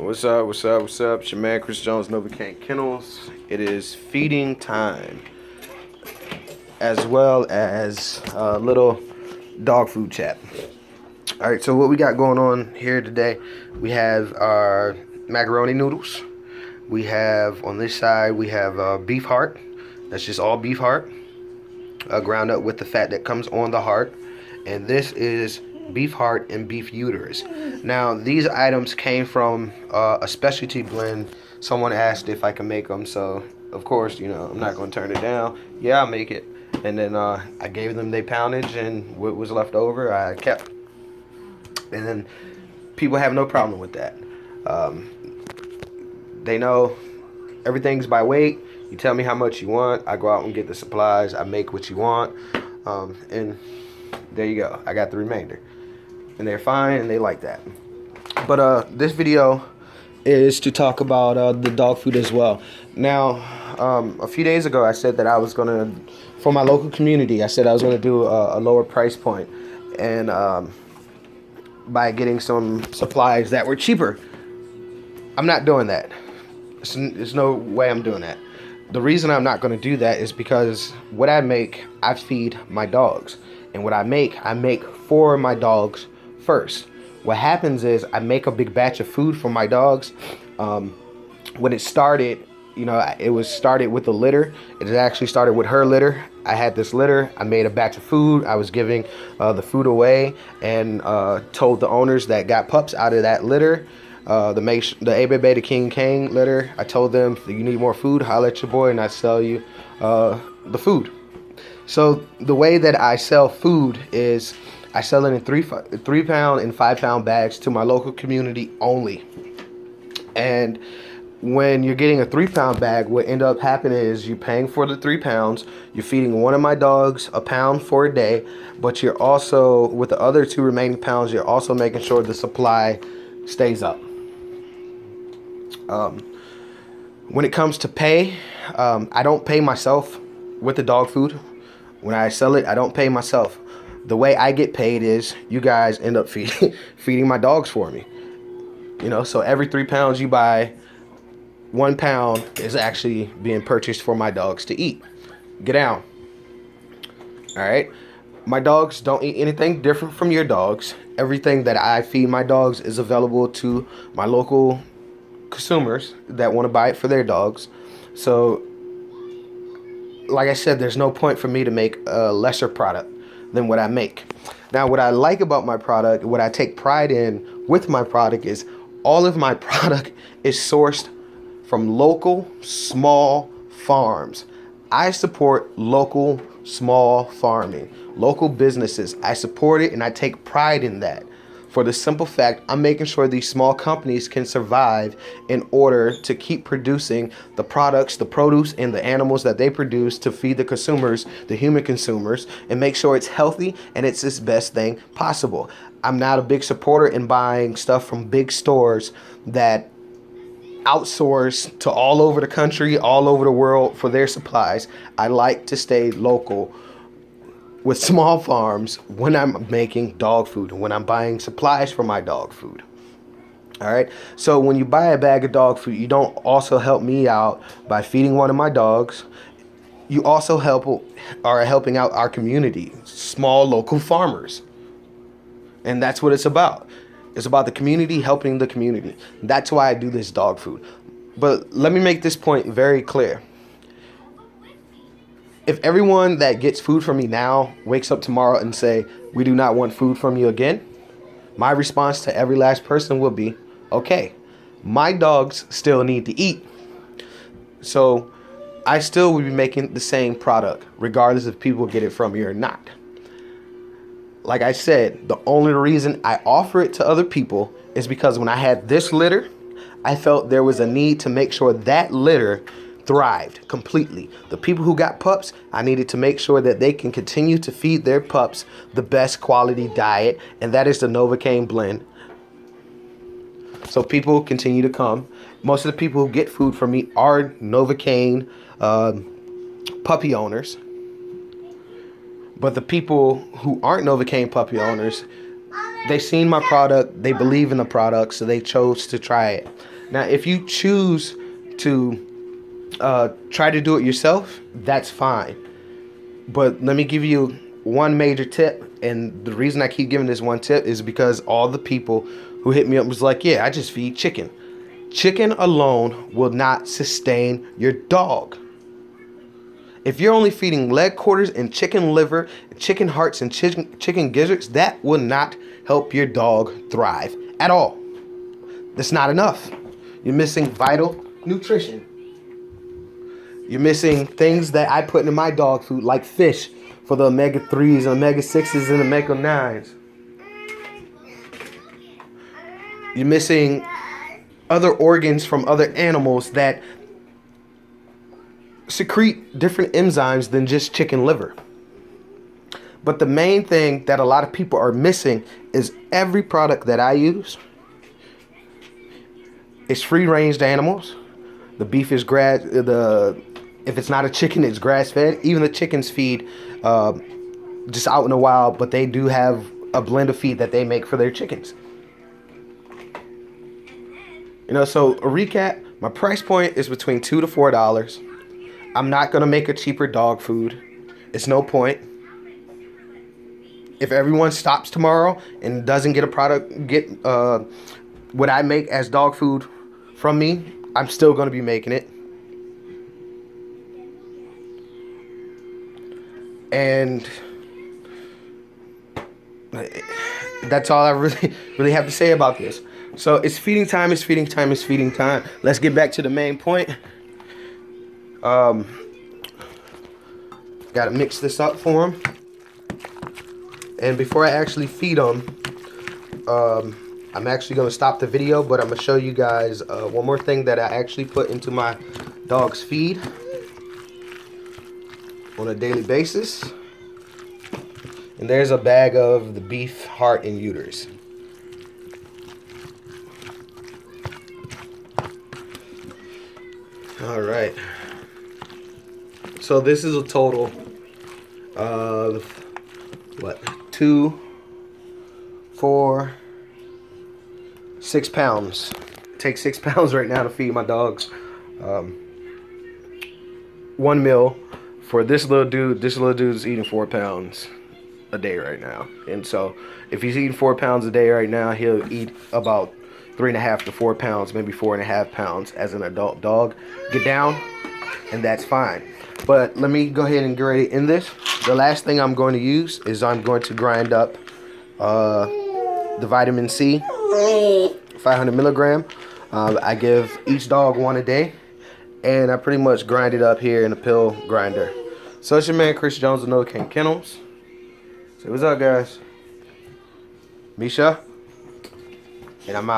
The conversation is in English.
What's up? What's up? What's up? It's your man Chris Jones, NoVACAIN Kennels. It is feeding time, as well as a little dog food chat. All right, so what we got going on here today? We have our macaroni noodles. We have on this side we have beef heart. That's just all beef heart, ground up with the fat that comes on the heart, and this is beef heart and beef uterus. Now these items came from a specialty blend. Someone asked if I can make them, so of course, you know, I'm not going to turn it down. Yeah, I'll make it. And then I gave them their poundage, and what was left over I kept. And then people have no problem with that. They know everything's by weight. You tell me how much you want, I go out and get the supplies, I make what you want, and there you go. I got the remainder. And they're fine, and they like that. But this video is to talk about the dog food as well. Now, a few days ago, I said that I was gonna, for my local community, I said I was gonna do a lower price point, and by getting some supplies that were cheaper. I'm not doing that. There's no way I'm doing that. The reason I'm not going to do that is because what I make, I feed my dogs. And what I make for my dogs first. What happens is I make a big batch of food for my dogs. When it started, you know, it was started with the litter. It actually started with her litter. I had this litter. I made a batch of food. I was giving the food away, and told the owners that got pups out of that litter, the ABB the King Kang litter, I told them, if you need more food, holler at your boy and I sell you the food. So the way that I sell food is I sell it in 3 pound and 5 pound bags to my local community only. And when you're getting a 3 pound bag, what end up happening is you're paying for the 3 pounds, you're feeding one of my dogs a pound for a day, but you're also, with the other 2 remaining pounds, you're also making sure the supply stays up. When it comes to pay, I don't pay myself with the dog food. When I sell it, I don't pay myself. The way I get paid is you guys end up feeding my dogs for me. You know, so every 3 pounds you buy, 1 pound is actually being purchased for my dogs to eat. Get down. All right. My dogs don't eat anything different from your dogs. Everything that I feed my dogs is available to my local consumers that want to buy it for their dogs. So, like I said, there's no point for me to make a lesser product than what I make. Now, what I like about my product, what I take pride in with my product, is all of my product is sourced from local small farms. I support local small farming, local businesses. I support it, and I take pride in that. For the simple fact, I'm making sure these small companies can survive in order to keep producing the products, the produce, and the animals that they produce to feed the consumers, the human consumers, and make sure it's healthy and it's the best thing possible. I'm not a big supporter in buying stuff from big stores that outsource to all over the country, all over the world for their supplies. I like to stay local with small farms when I'm making dog food, when I'm buying supplies for my dog food. All right. So when you buy a bag of dog food, you don't also help me out by feeding one of my dogs. You also are helping out our community, small local farmers. And that's what it's about. It's about the community helping the community. That's why I do this dog food. But let me make this point very clear. If everyone that gets food from me now wakes up tomorrow and say, we do not want food from you again, my response to every last person will be, okay, my dogs still need to eat. So I still will be making the same product, regardless if people get it from me or not. Like I said, the only reason I offer it to other people is because when I had this litter, I felt there was a need to make sure that litter thrived completely. The people who got pups, I needed to make sure that they can continue to feed their pups the best quality diet, and that is the NoVACAIN blend. So people continue to come. Most of the people who get food from me are NoVACAIN puppy owners. But the people who aren't NoVACAIN puppy owners, They seen my product, they believe in the product, so they chose to try it. Now, if you choose to try to do it yourself, that's fine. But let me give you one major tip, and the reason I keep giving this one tip is because all the people who hit me up was like, yeah, I just feed chicken. Chicken alone will not sustain your dog. If you're only feeding leg quarters and chicken liver, chicken hearts and chicken gizzards, that will not help your dog thrive at all. That's not enough. You're missing vital nutrition. You're missing things that I put in my dog food, like fish for the omega-3s and omega-6s and omega-9s. You're missing other organs from other animals that secrete different enzymes than just chicken liver. But the main thing that a lot of people are missing is every product that I use is free-range animals. The beef is if it's not a chicken, it's grass-fed. Even the chickens feed just out in the wild, but they do have a blend of feed that they make for their chickens. You know, so a recap, my price point is between $2 to $4. I'm not going to make a cheaper dog food. It's no point. If everyone stops tomorrow and doesn't get what I make as dog food from me, I'm still going to be making it. And that's all I really have to say about this. So it's feeding time, it's feeding time, it's feeding time. Let's get back to the main point. Got to mix this up for them. And before I actually feed them, I'm actually going to stop the video, but I'm going to show you guys one more thing that I actually put into my dog's feed on a daily basis. And there's a bag of the beef heart and uterus. All right. So this is a total of what? 2, 4, 6 pounds. It takes 6 pounds right now to feed my dogs. 1 meal for this little dude. This little dude is eating 4 pounds a day right now. And so if he's eating 4 pounds a day right now, he'll eat about 3.5 to 4 pounds, maybe 4.5 pounds as an adult dog. Get down, and that's fine. But let me go ahead and get ready in this. The last thing I'm going to use is I'm going to grind up the vitamin C, 500 milligram. I give each dog one a day, and I pretty much grind it up here in a pill grinder. So it's your man Chris Jones of NoVACAIN Kennels. Say what's up, guys. Misha, and I'm out.